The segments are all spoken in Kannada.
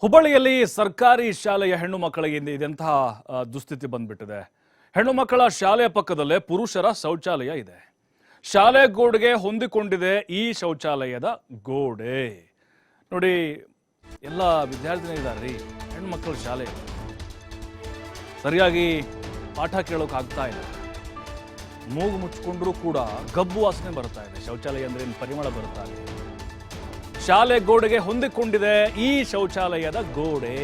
ಹುಬ್ಬಳ್ಳಿಯಲ್ಲಿ ಸರ್ಕಾರಿ ಶಾಲೆಯ ಹೆಣ್ಣು ಮಕ್ಕಳಿಗೆ ಇದೆಂತಹ ದುಸ್ಥಿತಿ ಬಂದ್ಬಿಟ್ಟಿದೆ. ಹೆಣ್ಣು ಮಕ್ಕಳ ಶಾಲೆಯ ಪಕ್ಕದಲ್ಲೇ ಪುರುಷರ ಶೌಚಾಲಯ ಇದೆ. ಶಾಲೆ ಗೋಡೆಗೆ ಹೊಂದಿಕೊಂಡಿದೆ ಈ ಶೌಚಾಲಯದ ಗೋಡೆ. ನೋಡಿ, ಎಲ್ಲ ವಿದ್ಯಾರ್ಥಿನಿ ಇದ್ದಾರೆ. ಹೆಣ್ಣು ಮಕ್ಕಳ ಶಾಲೆ ಸರಿಯಾಗಿ ಪಾಠ ಕೇಳೋಕೆ ಆಗ್ತಾ ಇಲ್ಲ. ಮೂಗು ಮುಚ್ಚಿಕೊಂಡ್ರೂ ಕೂಡ ಗಬ್ಬು ವಾಸನೆ ಬರ್ತಾ ಇದೆ. ಶೌಚಾಲಯ ಅಂದ್ರೆ ಪರಿಮಳ ಬರ್ತಾ ಇದೆ. ಶಾಲೆ ಗೋಡೆಗೆ ಹೊಂದಿಕೊಂಡಿದೆ ಈ ಶೌಚಾಲಯದ ಗೋಡೆ.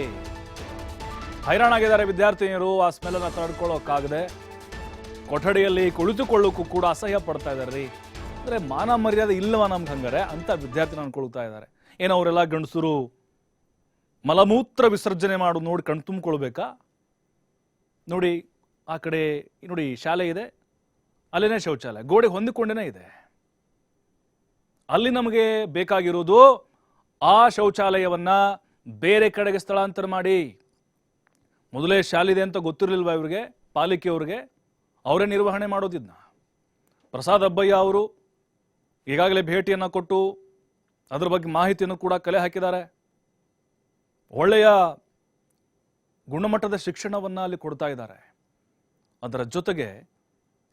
ಹೈರಾಣಾಗಿದ್ದಾರೆ ವಿದ್ಯಾರ್ಥಿನಿಯರು. ಆ ಸ್ಮೆಲ್ಲನ್ನು ತಡ್ಕೊಳ್ಳೋಕ್ಕಾಗದೆ ಕೊಠಡಿಯಲ್ಲಿ ಕುಳಿತುಕೊಳ್ಳೋಕ್ಕೂ ಕೂಡ ಅಸಹ್ಯ ಪಡ್ತಾ ಇದ್ದಾರೆ. ಅಂದ್ರೆ ಮಾನ ಮರ್ಯಾದೆ ಇಲ್ಲವ ನಮ್ಗೆ ಹಂಗಾರೆ ಅಂತ ವಿದ್ಯಾರ್ಥಿನ ಅನ್ಕೊಳ್ತಾ ಇದ್ದಾರೆ. ಏನು ಅವರೆಲ್ಲ ಗಂಡಸರು ಮಲಮೂತ್ರ ವಿಸರ್ಜನೆ ಮಾಡು ನೋಡಿ ಕಣ್ ತುಂಬಿಕೊಳ್ಬೇಕಾ? ನೋಡಿ, ಆ ಕಡೆ ನೋಡಿ ಶಾಲೆ ಇದೆ, ಅಲ್ಲೇನೇ ಶೌಚಾಲಯ, ಗೋಡೆ ಹೊಂದಿಕೊಂಡೇನೆ ಇದೆ. ಅಲ್ಲಿ ನಮಗೆ ಬೇಕಾಗಿರುವುದು ಆ ಶೌಚಾಲಯವನ್ನ ಬೇರೆ ಕಡೆಗೆ ಸ್ಥಳಾಂತರ ಮಾಡಿ. ಮೊದಲೇ ಶಾಲಿದೆ ಅಂತ ಗೊತ್ತಿರಲಿಲ್ವಾ ಇವರಿಗೆ, ಪಾಲಿಕೆಯವ್ರಿಗೆ? ಅವರೇ ನಿರ್ವಹಣೆ ಮಾಡೋದಿದ್ನ. ಪ್ರಸಾದ್ ಅಬ್ಬಯ್ಯ ಅವರು ಈಗಾಗಲೇ ಭೇಟಿಯನ್ನು ಕೊಟ್ಟು ಅದರ ಬಗ್ಗೆ ಮಾಹಿತಿಯನ್ನು ಕೂಡ ಕಲೆ ಹಾಕಿದ್ದಾರೆ. ಒಳ್ಳೆಯ ಗುಣಮಟ್ಟದ ಶಿಕ್ಷಣವನ್ನು ಅಲ್ಲಿ ಕೊಡ್ತಾ ಇದ್ದಾರೆ. ಅದರ ಜೊತೆಗೆ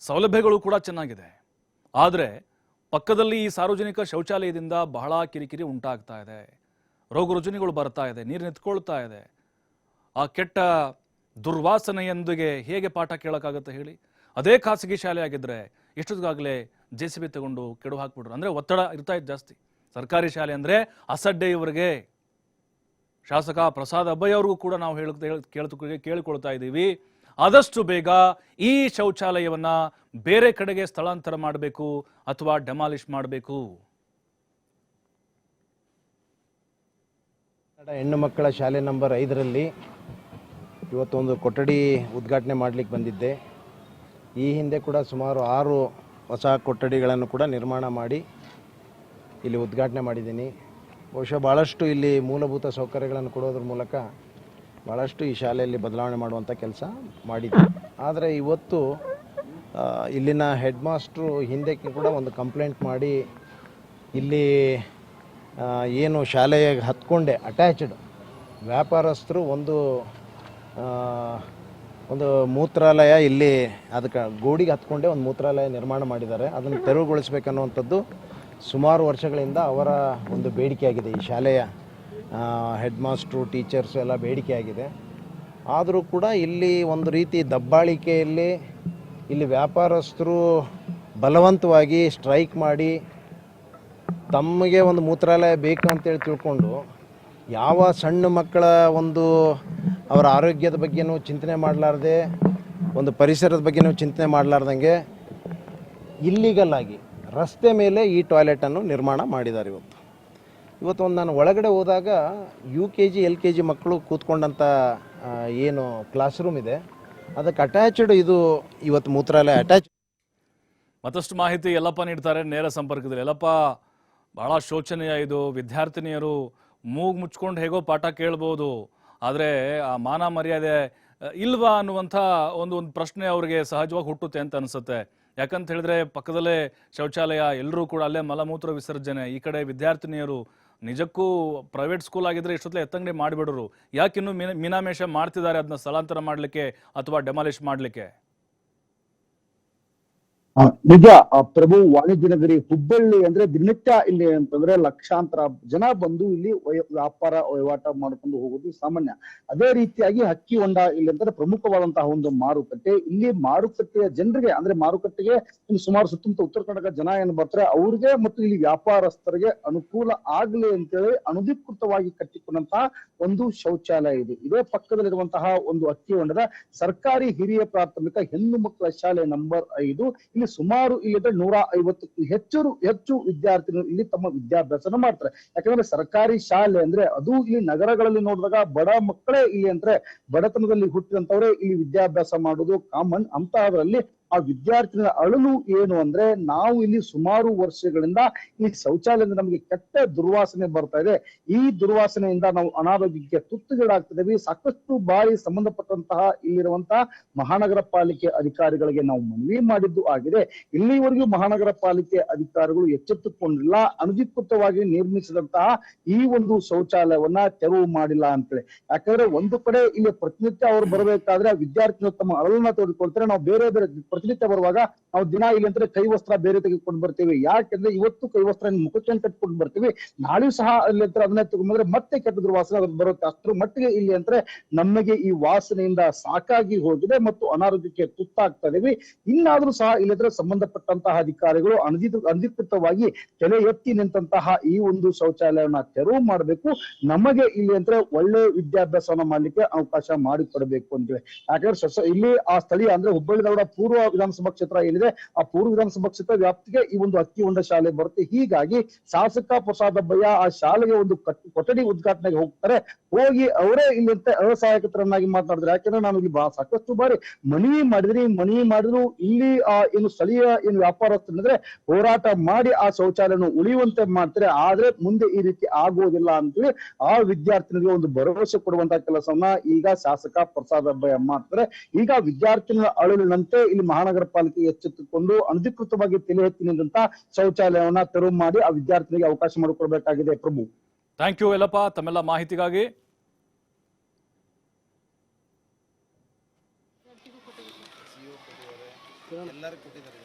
ಸೌಲಭ್ಯಗಳು ಕೂಡ ಚೆನ್ನಾಗಿದೆ. ಆದರೆ ಪಕ್ಕದಲ್ಲಿ ಈ ಸಾರ್ವಜನಿಕ ಶೌಚಾಲಯದಿಂದ ಬಹಳ ಕಿರಿಕಿರಿ ಉಂಟಾಗ್ತಾ ಇದೆ. ರೋಗ ರುಜಿನಗಳು ಬರ್ತಾ ಇದೆ, ನೀರು ನಿಂತ್ಕೊಳ್ತಾ ಇದೆ. ಆ ಕೆಟ್ಟ ದುರ್ವಾಸನೆಯೊಂದಿಗೆ ಹೇಗೆ ಪಾಠ ಕೇಳೋಕ್ಕಾಗತ್ತೆ ಹೇಳಿ? ಅದೇ ಖಾಸಗಿ ಶಾಲೆ ಆಗಿದ್ರೆ ಎಷ್ಟೊತ್ತಿಗಾಗಲೇ JCB ತಗೊಂಡು ಕೆಡು ಹಾಕ್ಬಿಟ್ರು. ಅಂದರೆ ಒತ್ತಡ ಇರ್ತಾ ಇತ್ತು ಜಾಸ್ತಿ. ಸರ್ಕಾರಿ ಶಾಲೆ ಅಂದರೆ ಅಸಡ್ಡೆ ಇವರಿಗೆ. ಶಾಸಕ ಪ್ರಸಾದ್ ಅಬ್ಬಯ್ಯ ಅವ್ರಿಗೂ ಕೂಡ ನಾವು ಕೇಳಿಕೊಳ್ತಾ ಇದ್ದೀವಿ, ಆದಷ್ಟು ಬೇಗ ಈ ಶೌಚಾಲಯವನ್ನ ಬೇರೆ ಕಡೆಗೆ ಸ್ಥಳಾಂತರ ಮಾಡಬೇಕು ಅಥವಾ ಡೆಮಾಲಿಷ್ ಮಾಡಬೇಕು. ಹೆಣ್ಣು ಮಕ್ಕಳ ಶಾಲೆ ನಂಬರ್ 5ರಲ್ಲಿ ಇವತ್ತೊಂದು ಕೊಠಡಿ ಉದ್ಘಾಟನೆ ಮಾಡಲಿಕ್ಕೆ ಬಂದಿದ್ದೆ. ಈ ಹಿಂದೆ ಕೂಡ ಸುಮಾರು 6 ಹೊಸ ಕೊಠಡಿಗಳನ್ನು ಕೂಡ ನಿರ್ಮಾಣ ಮಾಡಿ ಇಲ್ಲಿ ಉದ್ಘಾಟನೆ ಮಾಡಿದ್ದೀನಿ. ಬಹುಶಃ ಭಾಳಷ್ಟು ಇಲ್ಲಿ ಮೂಲಭೂತ ಸೌಕರ್ಯಗಳನ್ನು ಕೊಡೋದ್ರ ಮೂಲಕ ಭಾಳಷ್ಟು ಈ ಶಾಲೆಯಲ್ಲಿ ಬದಲಾವಣೆ ಮಾಡುವಂಥ ಕೆಲಸ ಮಾಡಿದ್ದೆ. ಆದರೆ ಇವತ್ತು ಇಲ್ಲಿನ ಹೆಡ್ ಮಾಸ್ಟ್ರು ಹಿಂದಕ್ಕೆ ಕೂಡ ಒಂದು ಕಂಪ್ಲೇಂಟ್ ಮಾಡಿ ಇಲ್ಲಿ ಏನು ಶಾಲೆಗೆ ಹತ್ಕೊಂಡೆ ಅಟ್ಯಾಚ್ಡ್ ವ್ಯಾಪಾರಸ್ಥರು ಒಂದು ಮೂತ್ರಾಲಯ ಇಲ್ಲಿ ಅದಕ್ಕೆ ಗೋಡಿಗೆ ಹತ್ಕೊಂಡೆ ಒಂದು ಮೂತ್ರಾಲಯ ನಿರ್ಮಾಣ ಮಾಡಿದ್ದಾರೆ. ಅದನ್ನು ತೆರವುಗೊಳಿಸಬೇಕನ್ನುವಂಥದ್ದು ಸುಮಾರು ವರ್ಷಗಳಿಂದ ಅವರ ಒಂದು ಬೇಡಿಕೆಯಾಗಿದೆ. ಈ ಶಾಲೆಯ ಹೆಡ್ ಮಾಸ್ಟ್ರು, ಟೀಚರ್ಸು ಎಲ್ಲ ಬೇಡಿಕೆಯಾಗಿದೆ. ಆದರೂ ಕೂಡ ಇಲ್ಲಿ ಒಂದು ರೀತಿ ದಬ್ಬಾಳಿಕೆಯಲ್ಲಿ ಇಲ್ಲಿ ವ್ಯಾಪಾರಸ್ಥರು ಬಲವಂತವಾಗಿ ಸ್ಟ್ರೈಕ್ ಮಾಡಿ ತಮಗೆ ಒಂದು ಮೂತ್ರಾಲಯ ಬೇಕು ಅಂತೇಳಿ ತಿಳ್ಕೊಂಡು ಯಾವ ಸಣ್ಣ ಮಕ್ಕಳ ಒಂದು ಅವರ ಆರೋಗ್ಯದ ಬಗ್ಗೆನೂ ಚಿಂತನೆ ಮಾಡಲಾರ್ದೆ, ಒಂದು ಪರಿಸರದ ಬಗ್ಗೆನೂ ಚಿಂತನೆ ಮಾಡಲಾರ್ದಂಗೆ ಇಲ್ಲಿಗಲ್ ಆಗಿ ರಸ್ತೆ ಮೇಲೆ ಈ ಟಾಯ್ಲೆಟನ್ನು ನಿರ್ಮಾಣ ಮಾಡಿದ್ದಾರೆ. ಇವತ್ತು ನಾನು ಒಳಗಡೆ ಹೋದಾಗ UKG LKG ಮಕ್ಕಳು ಕೂತ್ಕೊಂಡಂಥ ಏನು ಕ್ಲಾಸ್ ರೂಮ್ ಇದೆ ಅದಕ್ಕೆ ಅಟ್ಯಾಚ್ಡ್ ಇದು ಇವತ್ತು ಮೂತ್ರಾಲಯ ಅಟ್ಯಾಚ್. ಮತ್ತಷ್ಟು ಮಾಹಿತಿ ಯಲ್ಲಪ್ಪ ನೀಡ್ತಾರೆ ನೇರ ಸಂಪರ್ಕದಲ್ಲಿ. ಯಲ್ಲಪ್ಪ, ಬಹಳ ಶೋಚನೀಯ ಇದು. ವಿದ್ಯಾರ್ಥಿನಿಯರು ಮೂಗು ಮುಚ್ಕೊಂಡು ಹೇಗೋ ಪಾಠ ಕೇಳ್ಬೋದು, ಆದರೆ ಆ ಮಾನ ಮರ್ಯಾದೆ ಇಲ್ವಾ ಅನ್ನುವಂಥ ಒಂದು ಪ್ರಶ್ನೆ ಅವ್ರಿಗೆ ಸಹಜವಾಗಿ ಹುಟ್ಟುತ್ತೆ ಅಂತ ಅನಿಸುತ್ತೆ. ಯಾಕಂತ ಹೇಳಿದ್ರೆ ಪಕ್ಕದಲ್ಲೇ ಶೌಚಾಲಯ, ಎಲ್ಲರೂ ಕೂಡ ಅಲ್ಲೇ ಮಲಮೂತ್ರ ವಿಸರ್ಜನೆ. ಈ ಕಡೆ ವಿದ್ಯಾರ್ಥಿನಿಯರು ನಿಜಕ್ಕೂ ಪ್ರೈವೇಟ್ ಸ್ಕೂಲ್ ಆಗಿದ್ರೆ ಇಷ್ಟೊತ್ತಲೇ ಎತ್ತಂಗಡಿ ಮಾಡಿಬಿಡರು. ಯಾಕಿನ್ನೂ ಮೀನಾಮೇಷ ಮಾಡ್ತಿದ್ದಾರೆ ಅದನ್ನ ಸ್ಥಳಾಂತರ ಮಾಡಲಿಕ್ಕೆ ಅಥವಾ ಡೆಮಾಲಿಷ್ ಮಾಡಲಿಕ್ಕೆ? ನಿಜ ಪ್ರಭು, ವಾಣಿಜ್ಯ ನಗರಿ ಹುಬ್ಬಳ್ಳಿ ಅಂದ್ರೆ ದಿನನಿತ್ಯ ಇಲ್ಲಿ ಅಂತಂದ್ರೆ ಲಕ್ಷಾಂತರ ಜನ ಬಂದು ಇಲ್ಲಿ ವ್ಯಾಪಾರ ವಹಿವಾಟ ಮಾಡ್ಕೊಂಡು ಹೋಗೋದು ಸಾಮಾನ್ಯ. ಅದೇ ರೀತಿಯಾಗಿ ಹಕ್ಕಿ ಹೊಂಡ ಇಲ್ಲಿ ಅಂದ್ರೆ ಪ್ರಮುಖವಾದಂತಹ ಒಂದು ಮಾರುಕಟ್ಟೆ. ಇಲ್ಲಿ ಮಾರುಕಟ್ಟೆಯ ಜನರಿಗೆ ಅಂದ್ರೆ ಮಾರುಕಟ್ಟೆಗೆ ಇಲ್ಲಿ ಸುಮಾರು ಸುತ್ತಮುತ್ತ ಉತ್ತರ ಕರ್ನಾಟಕ ಜನ ಏನು ಬರ್ತಾರೆ ಅವ್ರಿಗೆ ಮತ್ತು ಇಲ್ಲಿ ವ್ಯಾಪಾರಸ್ಥರಿಗೆ ಅನುಕೂಲ ಆಗ್ಲಿ ಅಂತೇಳಿ ಅನಧಿಕೃತವಾಗಿ ಕಟ್ಟಿಕೊಂಡಂತಹ ಒಂದು ಶೌಚಾಲಯ ಇದೆ. ಇದೇ ಪಕ್ಕದಲ್ಲಿರುವಂತಹ ಒಂದು ಹಕ್ಕಿ ಹೊಂಡದ ಸರ್ಕಾರಿ ಹಿರಿಯ ಪ್ರಾಥಮಿಕ ಹೆಣ್ಣು ಮಕ್ಕಳ ಶಾಲೆ ನಂಬರ್ 5. ಇಲ್ಲಿ ಸುಮಾರು ಇಲ್ಲಿ 150ಕ್ಕೂ ಹೆಚ್ಚು ವಿದ್ಯಾರ್ಥಿಗಳು ಇಲ್ಲಿ ತಮ್ಮ ವಿದ್ಯಾಭ್ಯಾಸನ ಮಾಡ್ತಾರೆ. ಯಾಕಂದ್ರೆ ಸರ್ಕಾರಿ ಶಾಲೆ ಅಂದ್ರೆ ಅದು ಇಲ್ಲಿ ನಗರಗಳಲ್ಲಿ ನೋಡಿದಾಗ ಬಡ ಮಕ್ಕಳೇ ಇಲ್ಲಿ ಅಂದ್ರೆ ಬಡತನದಲ್ಲಿ ಹುಟ್ಟಿದಂತವ್ರೆ ಇಲ್ಲಿ ವಿದ್ಯಾಭ್ಯಾಸ ಮಾಡೋದು ಕಾಮನ್. ಅಂತಹದ್ರಲ್ಲಿ ಆ ವಿದ್ಯಾರ್ಥಿಗಳ ಅಳಲು ಏನು ಅಂದ್ರೆ, ನಾವು ಇಲ್ಲಿ ಸುಮಾರು ವರ್ಷಗಳಿಂದ ಈ ಶೌಚಾಲಯದಿಂದ ನಮಗೆ ಕೆಟ್ಟ ದುರ್ವಾಸನೆ ಬರ್ತಾ ಇದೆ. ಈ ದುರ್ವಾಸನೆಯಿಂದ ನಾವು ಅನಾರೋಗ್ಯಕ್ಕೆ ತುತ್ತುಗಳಾಗ್ತಿದ್ದೇವೆ. ಸಾಕಷ್ಟು ಬಾರಿ ಸಂಬಂಧಪಟ್ಟಂತಹ ಇಲ್ಲಿರುವಂತಹ ಮಹಾನಗರ ಪಾಲಿಕೆ ಅಧಿಕಾರಿಗಳಿಗೆ ನಾವು ಮನವಿ ಮಾಡಿದ್ದು ಆಗಿದೆ. ಇಲ್ಲಿವರೆಗೂ ಮಹಾನಗರ ಪಾಲಿಕೆ ಅಧಿಕಾರಿಗಳು ಎಚ್ಚೆತ್ತುಕೊಂಡಿಲ್ಲ. ಅನಧಿಕೃತವಾಗಿ ನಿರ್ಮಿಸಿದಂತಹ ಈ ಒಂದು ಶೌಚಾಲಯವನ್ನ ತೆರವು ಮಾಡಿಲ್ಲ ಅಂತೇಳಿ. ಯಾಕಂದ್ರೆ ಒಂದು ಕಡೆ ಇಲ್ಲಿ ಪ್ರತಿನಿತ್ಯ ಅವರು ಬರಬೇಕಾದ್ರೆ ವಿದ್ಯಾರ್ಥಿಗಳು ತಮ್ಮ ಅಳಲನ್ನ ತೆಗೆದುಕೊಳ್ತಾರೆ. ನಾವು ಬೇರೆ ಬೇರೆ ಪ್ರತಿನಿತ್ಯ ಬರುವಾಗ ನಾವು ದಿನ ಇಲ್ಲಿ ಅಂದ್ರೆ ಕೈ ವಸ್ತ್ರ ಬೇರೆ ತೆಗೆದುಕೊಂಡು ಬರ್ತೀವಿ. ಯಾಕೆಂದ್ರೆ ಇವತ್ತು ಕೈ ವಸ್ತ್ರ ಮುಖಕ್ಕೆ ಕಟ್ಕೊಂಡು ಬರ್ತೀವಿ, ನಾಳೆಯೂ ಸಹ ಇಲ್ಲಿ ಅಂತ ಅದನ್ನೇ ತಗೊಂಡ್ಬಂದ್ರೆ ಮತ್ತೆ ಕೆಟ್ಟ ದುರ್ವಾಸನೆ ಅದು ಬರುತ್ತೆ. ಅಷ್ಟರ ಮಟ್ಟಿಗೆ ಇಲ್ಲಿ ಅಂದ್ರೆ ನಮಗೆ ಈ ವಾಸನೆಯಿಂದ ಸಾಕಾಗಿ ಹೋಗಿದೆ ಮತ್ತು ಅನಾರೋಗ್ಯಕ್ಕೆ ತುತ್ತಾಗ್ತಾ ಇದೀವಿ. ಇನ್ನಾದ್ರೂ ಸಹ ಇಲ್ಲಿದ್ರೆ ಸಂಬಂಧಪಟ್ಟಂತಹ ಅಧಿಕಾರಿಗಳು ಅನಧಿಕೃತವಾಗಿ ತಲೆ ಎತ್ತಿ ನಿಂತಹ ಈ ಒಂದು ಶೌಚಾಲಯವನ್ನ ತೆರವು ಮಾಡಬೇಕು. ನಮಗೆ ಇಲ್ಲಿ ಅಂದ್ರೆ ಒಳ್ಳೆ ವಿದ್ಯಾಭ್ಯಾಸವನ್ನ ಮಾಡ್ಲಿಕ್ಕೆ ಅವಕಾಶ ಮಾಡಿಕೊಡಬೇಕು ಅಂತೇಳಿ. ಯಾಕಂದ್ರೆ ಇಲ್ಲಿ ಆ ಸ್ಥಳೀಯ ಅಂದ್ರೆ ಹುಬ್ಬಳ್ಳಿ ಧಾರವಾಡ ಪೂರ್ವ ವಿಧಾನಸಭಾ ಕ್ಷೇತ್ರ ಏನಿದೆ, ಆ ಪೂರ್ವ ವಿಧಾನಸಭಾ ಕ್ಷೇತ್ರ ವ್ಯಾಪ್ತಿಗೆ ಈ ಒಂದು ಅಕ್ಕಿ ಹೊಂಡ ಶಾಲೆ ಬರುತ್ತೆ. ಹೀಗಾಗಿ ಶಾಸಕ ಪ್ರಸಾದಬ್ಬಯ್ಯ ಆ ಶಾಲೆಗೆ ಒಂದು ಕೊಠಡಿ ಉದ್ಘಾಟನೆಗೆ ಹೋಗ್ತಾರೆ. ಹೋಗಿ ಅವರೇ ಇಲ್ಲಿಂತ ಅಸಹಾಯಕರನ್ನಾಗಿ ಮಾತನಾಡಿದ್ರೆ. ಯಾಕಂದ್ರೆ ನಾನು ಇಲ್ಲಿ ಸಾಕಷ್ಟು ಬಾರಿ ಮನವಿ ಮಾಡಿದ್ರು ಇಲ್ಲಿ ಏನು ಸ್ಥಳೀಯ ಏನು ವ್ಯಾಪಾರಸ್ಥರಿದ್ರೆ ಹೋರಾಟ ಮಾಡಿ ಆ ಶೌಚಾಲಯವನ್ನು ಉಳಿಯುವಂತೆ ಮಾಡ್ತಾರೆ. ಆದ್ರೆ ಮುಂದೆ ಈ ರೀತಿ ಆಗುವುದಿಲ್ಲ ಅಂತೇಳಿ ಆ ವಿದ್ಯಾರ್ಥಿನಿಗೆ ಒಂದು ಭರವಸೆ ಕೊಡುವಂತಹ ಕೆಲಸವನ್ನ ಈಗ ಶಾಸಕ ಪ್ರಸಾದಬ್ಬಯ್ಯ ಮಾಡ್ತಾರೆ. ಈಗ ವಿದ್ಯಾರ್ಥಿಗಳ ಅಳಲಿನಂತೆ ಇಲ್ಲಿ ಮಹಾನಗರ ಪಾಲಿಕೆ ಎಚ್ಚೆತ್ತುಕೊಂಡು ಅನಧಿಕೃತವಾಗಿ ತಲೆ ಎತ್ತಿ ನಿಂತ ಶೌಚಾಲಯವನ್ನ ತೆರವು ಮಾಡಿ ಆ ವಿದ್ಯಾರ್ಥಿನಿಗೆ ಅವಕಾಶ ಮಾಡಿಕೊಡ್ಬೇಕಾಗಿದೆ. ಪ್ರಭು, ಥ್ಯಾಂಕ್ ಯು ಯಲ್ಲಪ್ಪ ತಮ್ಮೆಲ್ಲ ಮಾಹಿತಿಗಾಗಿ. ಎಲ್ಲರೂ ಕೊಟ್ಟಿದ್ದಾರೆ.